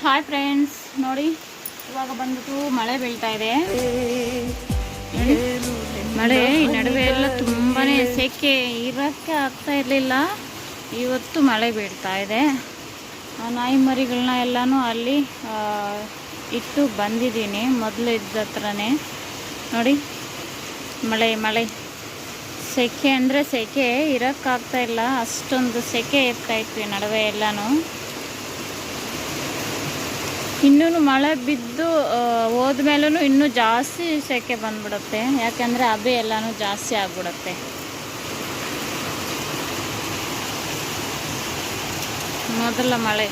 Hi friends, ನೋಡಿ ಇವಾಗ ಬಂದ್ಬಿಟ್ಟು ಮಳೆ ಬೀಳ್ತಾ ಇದೆ. ಮಳೆ ಈ ನಡುವೆ ಎಲ್ಲ ತುಂಬಾ ಸೆಕೆ, ಇರೋಕ್ಕೆ ಆಗ್ತಾ ಇರಲಿಲ್ಲ. ಇವತ್ತು ಮಳೆ ಬೀಳ್ತಾ ಇದೆ. ನಾಯಿ ಮರಿಗಳನ್ನ ಎಲ್ಲನೂ ಅಲ್ಲಿ ಇಟ್ಟು ಬಂದಿದ್ದೀನಿ, ಮೊದಲು ಇದ್ದ ಹತ್ರನೇ. ನೋಡಿ ಮಳೆ ಮಳೆ ಸೆಕೆ ಅಂದರೆ ಸೆಕೆ, ಇರೋಕ್ಕಾಗ್ತಾ ಇಲ್ಲ, ಅಷ್ಟೊಂದು ಸೆಕೆ ಇರ್ತಾಯಿತ್ತು ಈ ನಡುವೆ ಎಲ್ಲನೂ. ಇನ್ನೂ ಮಳೆ ಬಿದ್ದು ಹೋದ್ಮೇಲೂ ಇನ್ನೂ ಜಾಸ್ತಿ ಸೆಕೆ ಬಂದ್ಬಿಡುತ್ತೆ, ಯಾಕಂದರೆ ಹಬೆ ಎಲ್ಲನೂ ಜಾಸ್ತಿ ಆಗ್ಬಿಡುತ್ತೆ. ಮೊದಲ ಮಳೆ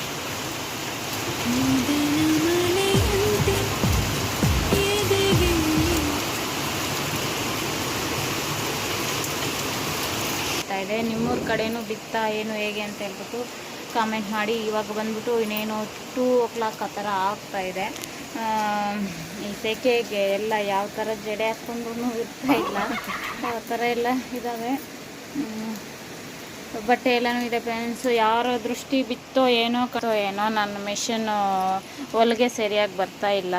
ಇದೆ. ನಿಮ್ಮೂರ ಕಡೆನೂ ಬಿತ್ತಾ ಏನು ಹೇಗೆ ಅಂತ ಹೇಳ್ಬಿಟ್ಟು ಕಾಮೆಂಟ್ ಮಾಡಿ. ಇವಾಗ ಬಂದ್ಬಿಟ್ಟು ಇನ್ನೇನು 2 o'clock ಆ ಥರ ಆಗ್ತಾಯಿದೆ. ಈ ಸೆಕೆಗೆ ಎಲ್ಲ ಯಾವ ಥರ ಜಡೆ ಹಾಕ್ಕೊಂಡ್ರೂ ಇರ್ತಾ ಇಲ್ಲ, ಆ ಥರ ಎಲ್ಲ ಇದ್ದಾವೆ. ಬಟ್ಟೆ ಎಲ್ಲನೂ ಇದೆ ಫ್ರೆಂಡ್ಸು. ಯಾರೋ ದೃಷ್ಟಿ ಬಿತ್ತೋ ಏನೋ ನನ್ನ ಮಿಷನ್ ಹೊಲಿಗೆ ಸರಿಯಾಗಿ ಬರ್ತಾ ಇಲ್ಲ.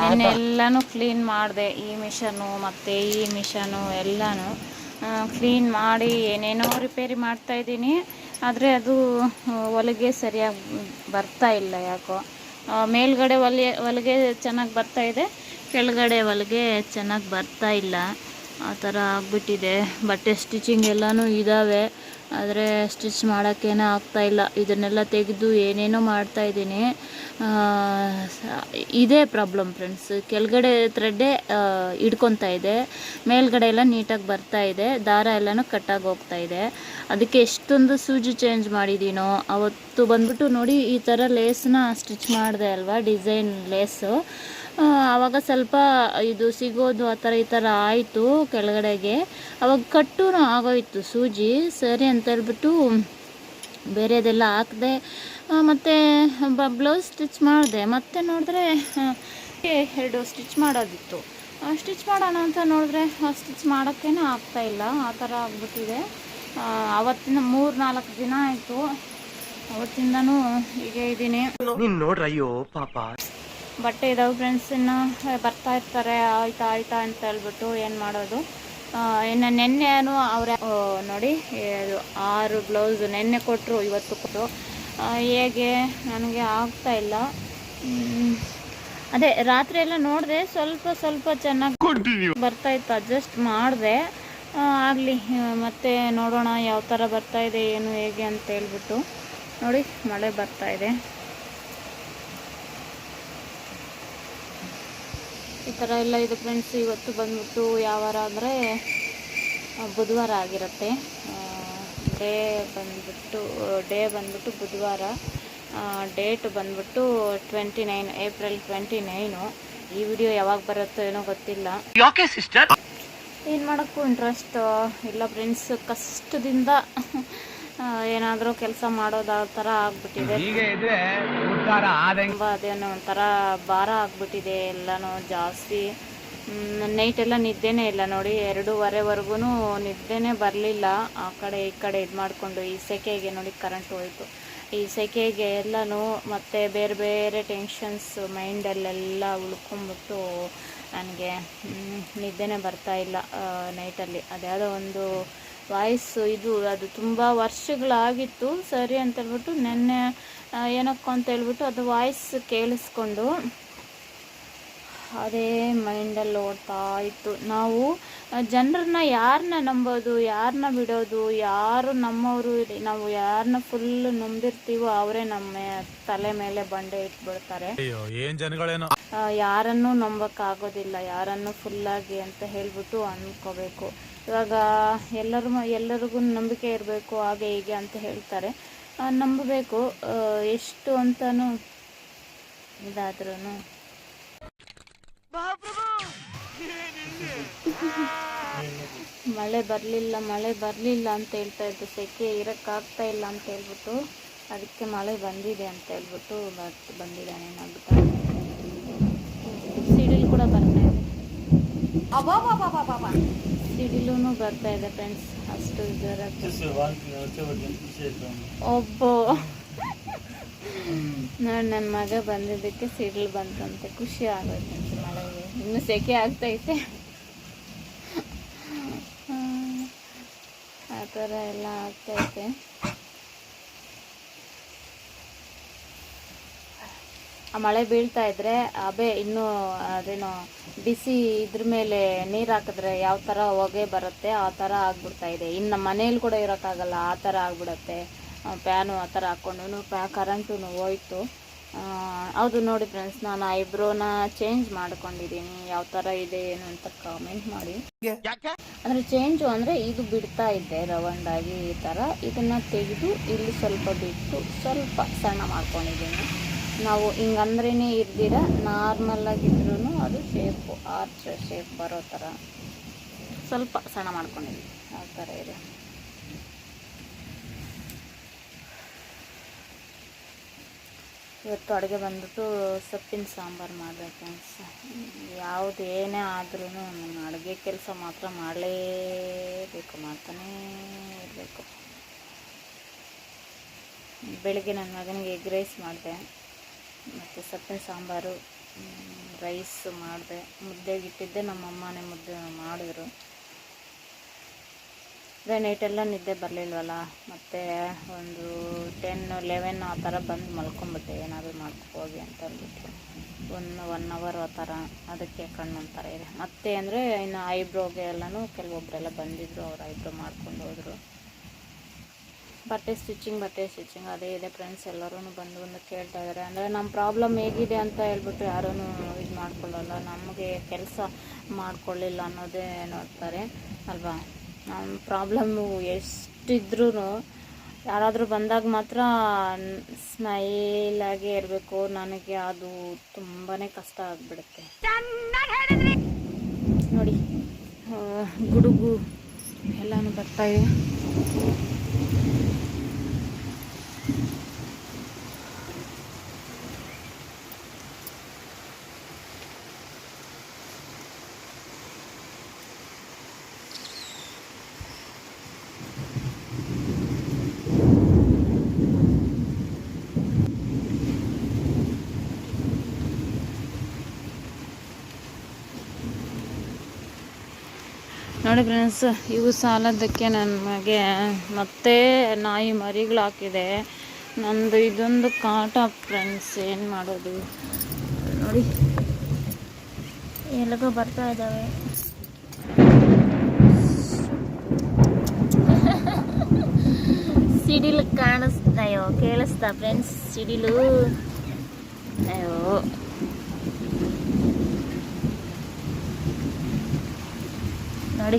ನಿನ್ನೆಲ್ಲನೂ ಕ್ಲೀನ್ ಮಾಡಿದೆ, ಈ ಮಿಷನ್ನು ಮತ್ತು ಈ ಮಿಷನು ಎಲ್ಲನೂ ಕ್ಲೀನ್ ಮಾಡಿ ಏನೇನೋ ರಿಪೇರಿ ಮಾಡ್ತಾಯಿದ್ದೀನಿ. ಆದರೆ ಅದು ಹೊಲಿಗೆ ಸರಿಯಾಗಿ ಬರ್ತಾ ಇಲ್ಲ ಯಾಕೋ. ಮೇಲ್ಗಡೆ ಹೊಲಿಗೆ ಚೆನ್ನಾಗಿ ಬರ್ತಾಯಿದೆ, ಕೆಳಗಡೆ ಹೊಲಿಗೆ ಚೆನ್ನಾಗಿ ಬರ್ತಾ ಇಲ್ಲ. ಆ ಥರ ಆಗಿಬಿಟ್ಟಿದೆ. ಬಟ್ಟೆ ಸ್ಟಿಚಿಂಗ್ ಎಲ್ಲನೂ ಇದ್ದಾವೆ, ಆದರೆ ಸ್ಟಿಚ್ ಮಾಡೋಕ್ಕೇನೆ ಆಗ್ತಾಯಿಲ್ಲ. ಇದನ್ನೆಲ್ಲ ತೆಗೆದು ಏನೇನೋ ಮಾಡ್ತಾಯಿದ್ದೀನಿ. ಇದೇ ಪ್ರಾಬ್ಲಮ್ ಫ್ರೆಂಡ್ಸ್. ಕೆಳಗಡೆ ಥ್ರೆಡ್ಡೇ ಹಿಡ್ಕೊತಾ ಇದೆ, ಮೇಲ್ಗಡೆ ಎಲ್ಲ ನೀಟಾಗಿ ಬರ್ತಾ ಇದೆ, ದಾರ ಎಲ್ಲನೂ ಕಟ್ಟಾಗಿ ಹೋಗ್ತಾ ಇದೆ. ಅದಕ್ಕೆ ಎಷ್ಟೊಂದು ಸೂಜಿ ಚೇಂಜ್ ಮಾಡಿದ್ದೀನೋ. ಅವತ್ತು ಬಂದ್ಬಿಟ್ಟು ನೋಡಿ ಈ ಥರ ಲೇಸ್ನ ಸ್ಟಿಚ್ ಮಾಡಿದೆ ಅಲ್ವಾ, ಡಿಸೈನ್ ಲೇಸು. ಆವಾಗ ಸ್ವಲ್ಪ ಇದು ಸಿಗೋದು ಆ ಥರ ಈ ಥರ ಆಯಿತು ಕೆಳಗಡೆಗೆ. ಅವಾಗ ಕಟ್ಟೂ ಆಗೋಯಿತು ಸೂಜಿ. ಸರಿ ಅಂತ ಹೇಳ್ಬಿಟ್ಟು ಬೇರೆದೆಲ್ಲ ಹಾಕಿದೆ, ಮತ್ತು ಬ್ಲೌಸ್ ಸ್ಟಿಚ್ ಮಾಡಿದೆ. ಮತ್ತೆ ನೋಡಿದ್ರೆ 2 ಸ್ಟಿಚ್ ಮಾಡೋದಿತ್ತು. ಸ್ಟಿಚ್ ಮಾಡೋಣ ಅಂತ ನೋಡಿದ್ರೆ ಸ್ಟಿಚ್ ಮಾಡೋಕ್ಕೇನೆ ಆಗ್ತಾಯಿಲ್ಲ, ಆ ಥರ ಆಗ್ಬಿಟ್ಟಿದೆ. ಅವತ್ತಿನ 3-4 ದಿನ ಆಯಿತು, ಅವತ್ತಿಂದನೂ ಹೀಗೆ ಇದ್ದೀನಿ. ನೋಡ್ರಯ್ಯೋ ಪಾಪ. ಬಟ್ಟೆ ಇದಾವೆ ಫ್ರೆಂಡ್ಸ್, ಇನ್ನು ಬರ್ತಾ ಇರ್ತಾರೆ ಆಯ್ತಾ ಅಂತ ಹೇಳ್ಬಿಟ್ಟು ಏನು ಮಾಡೋದು. ಇನ್ನು ನೆನ್ನೆನೂ ಅವರೇ ನೋಡಿ 6 ಬ್ಲೌಸ್ ನೆನ್ನೆ ಕೊಟ್ಟರು, ಇವತ್ತು ಕೊಟ್ಟರು. ಹೇಗೆ ನನಗೆ ಆಗ್ತಾಯಿಲ್ಲ. ಅದೇ ರಾತ್ರಿ ಎಲ್ಲ ನೋಡಿದೆ, ಸ್ವಲ್ಪ ಚೆನ್ನಾಗಿ ಬರ್ತಾಯಿತ್ತು, ಅಡ್ಜಸ್ಟ್ ಮಾಡಿದೆ. ಆಗಲಿ ಮತ್ತೆ ನೋಡೋಣ ಯಾವ ಥರ ಬರ್ತಾಯಿದೆ ಏನು ಹೇಗೆ ಅಂತ ಹೇಳ್ಬಿಟ್ಟು. ನೋಡಿ ಮಳೆ ಬರ್ತಾಯಿದೆ, ಈ ಥರ ಎಲ್ಲ ಇದೆ ಫ್ರೆಂಡ್ಸ್. ಇವತ್ತು ಬಂದ್ಬಿಟ್ಟು ಯಾವ ವಾರ ಅಂದರೆ ಬುಧವಾರ ಆಗಿರುತ್ತೆ. ಡೇ ಬಂದ್ಬಿಟ್ಟು ಬುಧವಾರ. ಡೇಟ್ ಬಂದ್ಬಿಟ್ಟು 29 ಏಪ್ರಿಲ್ 29. ಈ ವಿಡಿಯೋ ಯಾವಾಗ ಬರುತ್ತೋ ಏನೋ ಗೊತ್ತಿಲ್ಲ. ಯಾಕೆ ಸಿಸ್ಟರ್? ಏನು ಮಾಡೋಕ್ಕೂ ಇಂಟ್ರೆಸ್ಟ್ ಇಲ್ಲ ಫ್ರೆಂಡ್ಸ್. ಕಷ್ಟದಿಂದ ಏನಾದರೂ ಕೆಲಸ ಮಾಡೋದು ಆ ಥರ ಆಗ್ಬಿಟ್ಟಿದೆ. ಅದೇನೋ ಒಂಥರ ಭಾರ ಆಗ್ಬಿಟ್ಟಿದೆ ಎಲ್ಲನೂ ಜಾಸ್ತಿ. ನೈಟೆಲ್ಲ ನಿದ್ದೆನೇ ಇಲ್ಲ ನೋಡಿ, 2:15ವರೆಗೂ ನಿದ್ದೆನೇ ಬರಲಿಲ್ಲ. ಆ ಕಡೆ ಈ ಕಡೆ ಇದು ಮಾಡಿಕೊಂಡು ಈ ಸೆಕೆಗೆ ನೋಡಿ ಕರೆಂಟ್ ಹೋಯಿತು. ಈ ಸೆಕೆಗೆ ಎಲ್ಲನೂ ಮತ್ತೆ ಬೇರೆ ಬೇರೆ ಟೆನ್ಷನ್ಸ್ ಮೈಂಡಲ್ಲೆಲ್ಲ ಉಳ್ಕೊಂಬಿಟ್ಟು ನನಗೆ ನಿದ್ದೆನೇ ಬರ್ತಾ ಇಲ್ಲ ನೈಟಲ್ಲಿ. ಅದ್ಯಾವುದೋ ಒಂದು ವಾಯ್ಸು ಅದು ತುಂಬ ವರ್ಷಗಳಾಗಿತ್ತು. ಸರಿ ಅಂತೇಳ್ಬಿಟ್ಟು ನೆನ್ನೆ ಏನಕ್ಕೋ ಅಂತೇಳ್ಬಿಟ್ಟು ಅದು ವಾಯ್ಸ್ ಕೇಳಿಸ್ಕೊಂಡು ಅದೇ ಮೈಂಡಲ್ಲಿ ಓಡ್ತಾ ಇತ್ತು. ನಾವು ಜನರನ್ನ ಯಾರನ್ನ ನಂಬೋದು, ಯಾರನ್ನ ಬಿಡೋದು, ಯಾರು ನಮ್ಮವರು, ನಾವು ಯಾರನ್ನ ಫುಲ್ ನಂಬಿರ್ತೀವೋ ಅವರೇ ನಮ್ಮ ತಲೆ ಮೇಲೆ ಬಂಡೆ ಇಟ್ಬಿಡ್ತಾರೆ. ಯಾರನ್ನೂ ನಂಬಕ್ಕಾಗೋದಿಲ್ಲ, ಯಾರನ್ನು ಫುಲ್ಲಾಗಿ ಅಂತ ಹೇಳ್ಬಿಟ್ಟು ಅಂದ್ಕೋಬೇಕು. ಇವಾಗ ಎಲ್ಲರಿಗೂ ನಂಬಿಕೆ ಇರಬೇಕು, ಹಾಗೆ ಹೀಗೆ ಅಂತ ಹೇಳ್ತಾರೆ. ನಂಬಬೇಕು, ಎಷ್ಟು ಅಂತನೂ ಇದಾದ್ರೂ. ಮಳೆ ಬರಲಿಲ್ಲ ಅಂತ ಹೇಳ್ತಾ ಇದ್ದು, ಸೆಕೆ ಇರೋಕ್ಕಾಗ್ತಾ ಇಲ್ಲ ಅಂತ ಹೇಳ್ಬಿಟ್ಟು, ಅದಕ್ಕೆ ಮಳೆ ಬಂದಿದೆ ಅಂತ ಹೇಳ್ಬಿಟ್ಟು ಬಂದಿದ್ದಾನೆ ಏನಾಗ್ಬಿಟ್ಟು. ಸಿಡಿಲು ಕೂಡ ಬರ್ತಾ ಇದೆ, ಸಿಡಿಲೂ ಬರ್ತಾ ಇದೆ ಫ್ರೆಂಡ್ಸ್. ಅಷ್ಟು ಜೋರಾಗಿ ಒಬ್ಬ ನೋಡಿ ನನ್ನ ಮಗ ಬಂದಿದ್ದಕ್ಕೆ ಸಿಡಿಲು ಬಂತಂತೆ, ಖುಷಿ ಆಗೋಯ್ತಂತೆ ಮಳೆಗೆ. ಇನ್ನೂ ಸೆಕೆ ಆಗ್ತೈತೆ. ಆ ಥರ ಎಲ್ಲ ಆಗ್ತೈತೆ. ಆ ಮಳೆ ಬೀಳ್ತಾ ಇದ್ರೆ ಇನ್ನೂ ಅದೇನೋ ಬಿಸಿ ಇದ್ರ ಮೇಲೆ ನೀರು ಹಾಕಿದ್ರೆ ಯಾವ ಥರ ಹೊಗೆ ಬರುತ್ತೆ ಆ ಥರ ಆಗ್ಬಿಡ್ತಾ ಇದೆ. ಇನ್ನು ನಮ್ಮ ಮನೇಲಿ ಕೂಡ ಇರೋಕ್ಕಾಗಲ್ಲ, ಆ ಥರ ಆಗ್ಬಿಡುತ್ತೆ. ಪ್ಯಾನು ಆ ಥರ ಹಾಕ್ಕೊಂಡು ಕರೆಂಟು ಹೋಯ್ತು. ಹೌದು ನೋಡಿ ಫ್ರೆಂಡ್ಸ್, ನಾನು ಐಬ್ರೋನ ಚೇಂಜ್ ಮಾಡ್ಕೊಂಡಿದ್ದೀನಿ. ಯಾವ ಥರ ಇದೆ ಏನು ಅಂತ ಕಾಮೆಂಟ್ ಮಾಡಿ. ಅಂದರೆ ಚೇಂಜು ಅಂದರೆ ಇದು ಬಿಡ್ತಾ ಇದ್ದೆ ರೌಂಡಾಗಿ ಈ ಥರ, ಇದನ್ನು ತೆಗೆದು ಇಲ್ಲಿ ಸ್ವಲ್ಪ ಬಿಟ್ಟು ಸ್ವಲ್ಪ ಸಣ್ಣ ಮಾಡ್ಕೊಂಡಿದ್ದೀನಿ. ನಾವು ಹಿಂಗಂದ್ರೇ ಇರ್ದಿರ ನಾರ್ಮಲ್ಲಾಗಿದ್ರೂ ಅದು ಶೇಪು ಆರ್ಚ್ ಶೇಪ್ ಬರೋ ಥರ ಸ್ವಲ್ಪ ಸಣ್ಣ ಮಾಡ್ಕೊಂಡಿದ್ದೀನಿ. ಆ ಥರ ಇದೆ. ಇವತ್ತು ಅಡುಗೆ ಬಂದ್ಬಿಟ್ಟು ಸೊಪ್ಪಿನ ಸಾಂಬಾರು ಮಾಡಬೇಕು ಫ್ರೆಂಡ್ಸ್. ಯಾವುದು ಏನೇ ಆದ್ರೂ ನಾನು ಅಡುಗೆ ಕೆಲಸ ಮಾತ್ರ ಮಾಡಲೇಬೇಕು, ಮಾಡ್ತಾನೇ ಇರಬೇಕು. ಬೆಳಗ್ಗೆ ನನ್ನ ಮಗನಿಗೆ ಎಗ್ ರೈಸ್ ಮಾಡಿದೆ, ಮತ್ತು ಸೊಪ್ಪಿನ ಸಾಂಬಾರು, ರೈಸ್ ಮಾಡಿದೆ. ಮುದ್ದೆಗಿಟ್ಟಿದ್ದೆ, ನಮ್ಮಮ್ಮನೇ ಮುದ್ದೆ ಮಾಡಿದ್ರು. ಅದೇ ನೈಟೆಲ್ಲ ನಿದ್ದೆ ಬರಲಿಲ್ವಲ್ಲ, ಮತ್ತು ಒಂದು 10-11 ಆ ಥರ ಬಂದು ಮಲ್ಕೊಂಬಿಟ್ಟೆ. ಏನಾದರೂ ಮಾಡ್ಕೋಗಿ ಅಂತ ಅಂದ್ಬಿಟ್ಟು 1 ಅವರ್ ಆ ಥರ. ಅದಕ್ಕೆ ಕಣ್ಣು ಒಂಥರ ಇದೆ. ಮತ್ತೆ ಅಂದರೆ ಇನ್ನು ಐಬ್ರೋಗೆ ಎಲ್ಲನೂ ಕೆಲವೊಬ್ಬರೆಲ್ಲ ಬಂದಿದ್ದರು, ಅವ್ರು ಐಬ್ರೋ ಮಾಡ್ಕೊಂಡು ಹೋದರು. ಬಟ್ಟೆ ಸ್ಟಿಚಿಂಗ್ ಅದೇ ಇದೆ ಫ್ರೆಂಡ್ಸ್. ಎಲ್ಲರೂ ಬಂದು ಕೇಳ್ತಾ ಇದ್ದಾರೆ. ಅಂದರೆ ನಮ್ಮ ಪ್ರಾಬ್ಲಮ್ ಹೇಗಿದೆ ಅಂತ ಹೇಳ್ಬಿಟ್ಟು ಯಾರೂ ಇದು ಮಾಡ್ಕೊಳ್ಳಲ್ಲ. ನಮಗೆ ಕೆಲಸ ಮಾಡ್ಕೊಳ್ಳಿಲ್ಲ ಅನ್ನೋದೇ ನೋಡ್ತಾರೆ ಅಲ್ವಾ. ನಮ್ಮ ಪ್ರಾಬ್ಲಮ್ಮು ಎಷ್ಟಿದ್ರೂ ಯಾರಾದರೂ ಬಂದಾಗ ಮಾತ್ರ ಸ್ಮೈಲಾಗೇ ಇರಬೇಕು. ನನಗೆ ಅದು ತುಂಬಾ ಕಷ್ಟ ಆಗಿಬಿಡುತ್ತೆ ನೋಡಿ. ಗುಡುಗು ಎಲ್ಲನೂ ಬರ್ತಾಯಿದೆ. ನೋಡಿ ಫ್ರೆಂಡ್ಸ್, ಇವು ಸಾಲದಕ್ಕೆ ನನಗೆ ಮತ್ತೆ ನಾಯಿ ಮರಿಗಳು ಹಾಕಿದೆ. ನಂದು ಇದೊಂದು ಕಾಟ ಫ್ರೆಂಡ್ಸ್, ಏನು ಮಾಡೋದು ನೋಡಿ. ಎಲ್ಲಿಗೋ ಬರ್ತಾ ಇದ್ದಾವೆ. ಸಿಡಿಲು ಕಾಣಿಸ್ತಾಯೋ, ಕೇಳಿಸ್ತಾ ಫ್ರೆಂಡ್ಸ್ ಸಿಡಿಲು? ಅಯ್ಯೋ ನೋಡಿ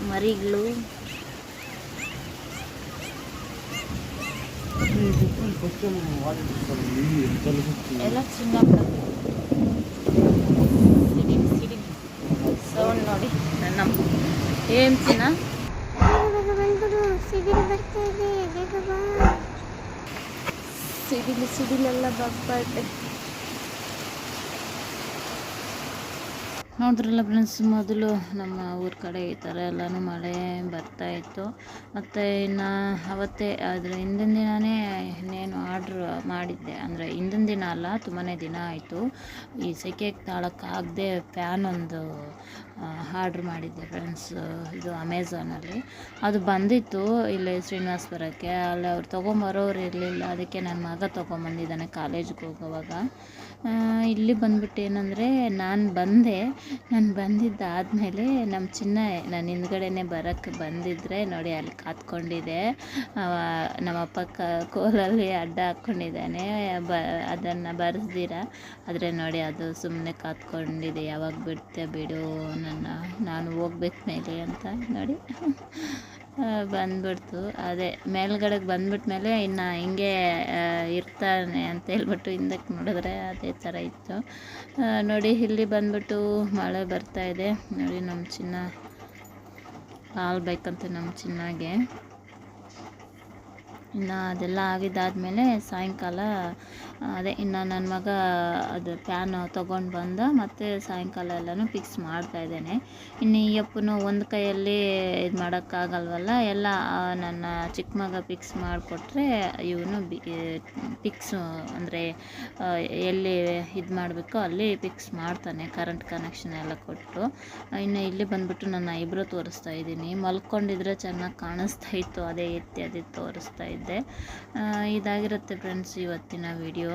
ಮರಿಗಳು. ಎಲ್ಲ ಚಿನ್ನ ಸಿಡಿ ಸೌಂಡ್ ನೋಡಿ. ನನ್ನ ಏನು ಚಿನ್ನ ಸಿಡಿಲೆಲ್ಲ ಬರ್ತಾ ಇದೆ. ನೋಡಿದ್ರಲ್ಲ ಫ್ರೆಂಡ್ಸ್, ಮೊದಲು ನಮ್ಮ ಊರ ಕಡೆ ಈ ಥರ ಎಲ್ಲನೂ ಮಳೆ ಬರ್ತಾಯಿತ್ತು. ಮತ್ತು ಇನ್ನು ಅವತ್ತೇ ಅದರ ಹಿಂದಿನ ದಿನವೇ ಇನ್ನೇನು ಆರ್ಡ್ರ್ ಮಾಡಿದ್ದೆ. ಅಂದರೆ ಹಿಂದಿನ ದಿನ ಅಲ್ಲ, ತುಂಬಾ ದಿನ ಆಯಿತು. ಈ ಸೆಕೆಗೆ ತಾಳಕ್ಕಾಗದೆ ಫ್ಯಾನ್ ಒಂದು ಆರ್ಡ್ರ್ ಮಾಡಿದ್ದೆ ಫ್ರೆಂಡ್ಸ್, ಇದು ಅಮೆಝಾನಲ್ಲಿ. ಅದು ಬಂದಿತ್ತು ಇಲ್ಲಿ ಶ್ರೀನಿವಾಸಪುರಕ್ಕೆ. ಅಲ್ಲಿ ಅವ್ರು ತೊಗೊಂಬರೋರು ಇರಲಿಲ್ಲ, ಅದಕ್ಕೆ ನನ್ನ ಮಗ ತೊಗೊಂಬಂದಿದ್ದಾನೆ ಕಾಲೇಜ್ಗೆ ಹೋಗೋವಾಗ. ಇಲ್ಲಿ ಬಂದ್ಬಿಟ್ಟು ಏನಂದರೆ ನಾನು ಬಂದಿದ್ದಾದಮೇಲೆ ನಮ್ಮ ಚಿನ್ನ ನಾನು ಹಿಂದ್ಗಡೆನೇ ಬರೋಕ್ಕೆ ಬಂದಿದ್ದರೆ ನೋಡಿ ಅಲ್ಲಿ ಕಾತ್ಕೊಂಡಿದೆ. ನಮ್ಮಪ್ಪ ಕೋಲಲ್ಲಿ ಅಡ್ಡ ಹಾಕ್ಕೊಂಡಿದ್ದಾನೆ, ಅದನ್ನು ಬರೆಸ್ದಿರ. ಆದರೆ ನೋಡಿ ಅದು ಸುಮ್ಮನೆ ಕಾತ್ಕೊಂಡಿದೆ. ಯಾವಾಗ ಬಿಡ್ತೆ ಬಿಡು ನಾನು ಹೋಗ್ಬೇಕು ಮೇಲೆ ಅಂತ ನೋಡಿ ಬಂದ್ಬಿಡ್ತು. ಅದೇ ಮೇಲ್ಗಡೆಗೆ ಬಂದ್ಬಿಟ್ಮೇಲೆ ಇನ್ನು ಹಿಂಗೆ ಇರ್ತಾನೆ ಅಂತ ಹೇಳ್ಬಿಟ್ಟು ಹಿಂದಕ್ಕೆ ನೋಡಿದ್ರೆ ಅದೇ ಥರ ಇತ್ತು ನೋಡಿ. ಇಲ್ಲಿ ಬಂದ್ಬಿಟ್ಟು ಮಳೆ ಬರ್ತಾಯಿದೆ ನೋಡಿ. ನಮ್ಮ ಚಿನ್ನ ಹಾಲು ಬೇಕಂತೆ ನಮ್ಮ ಚಿನ್ನಾಗೆ. ಇನ್ನು ಅದೆಲ್ಲ ಆಗಿದ್ದಾದಮೇಲೆ ಸಾಯಂಕಾಲ ಅದೇ ಇನ್ನು ನನ್ನ ಮಗ ಅದು ಪ್ಯಾನ್ ತೊಗೊಂಡು ಬಂದ ಮತ್ತು ಸಾಯಂಕಾಲ ಎಲ್ಲನೂ ಫಿಕ್ಸ್ ಮಾಡ್ತಾಯಿದ್ದೇನೆ. ಇನ್ನು ಈ ಅಪ್ಪನು ಒಂದು ಕೈಯಲ್ಲಿ ಇದು ಮಾಡೋಕ್ಕಾಗಲ್ವಲ್ಲ, ಎಲ್ಲ ನನ್ನ ಚಿಕ್ಕ ಮಗ ಫಿಕ್ಸ್ ಮಾಡಿಕೊಟ್ರೆ ಇವನು ಫಿಕ್ಸು ಅಂದರೆ ಎಲ್ಲಿ ಇದು ಮಾಡಬೇಕೋ ಅಲ್ಲಿ ಫಿಕ್ಸ್ ಮಾಡ್ತಾನೆ, ಕರೆಂಟ್ ಕನೆಕ್ಷನ್ ಎಲ್ಲ ಕೊಟ್ಟು. ಇನ್ನು ಇಲ್ಲಿ ಬಂದುಬಿಟ್ಟು ನನ್ನ ಐಬ್ರೋ ತೋರಿಸ್ತಾ ಇದ್ದೀನಿ. ಮಲ್ಕೊಂಡಿದ್ರೆ ಚೆನ್ನಾಗಿ ಕಾಣಿಸ್ತಾ ಇತ್ತು, ಅದೇ ಎತ್ತಿ ಅದೇ ತೋರಿಸ್ತಾ ಇದ್ದೆ. ಇದಾಗಿರುತ್ತೆ ಫ್ರೆಂಡ್ಸ್ ಇವತ್ತಿನ ವಿಡಿಯೋ.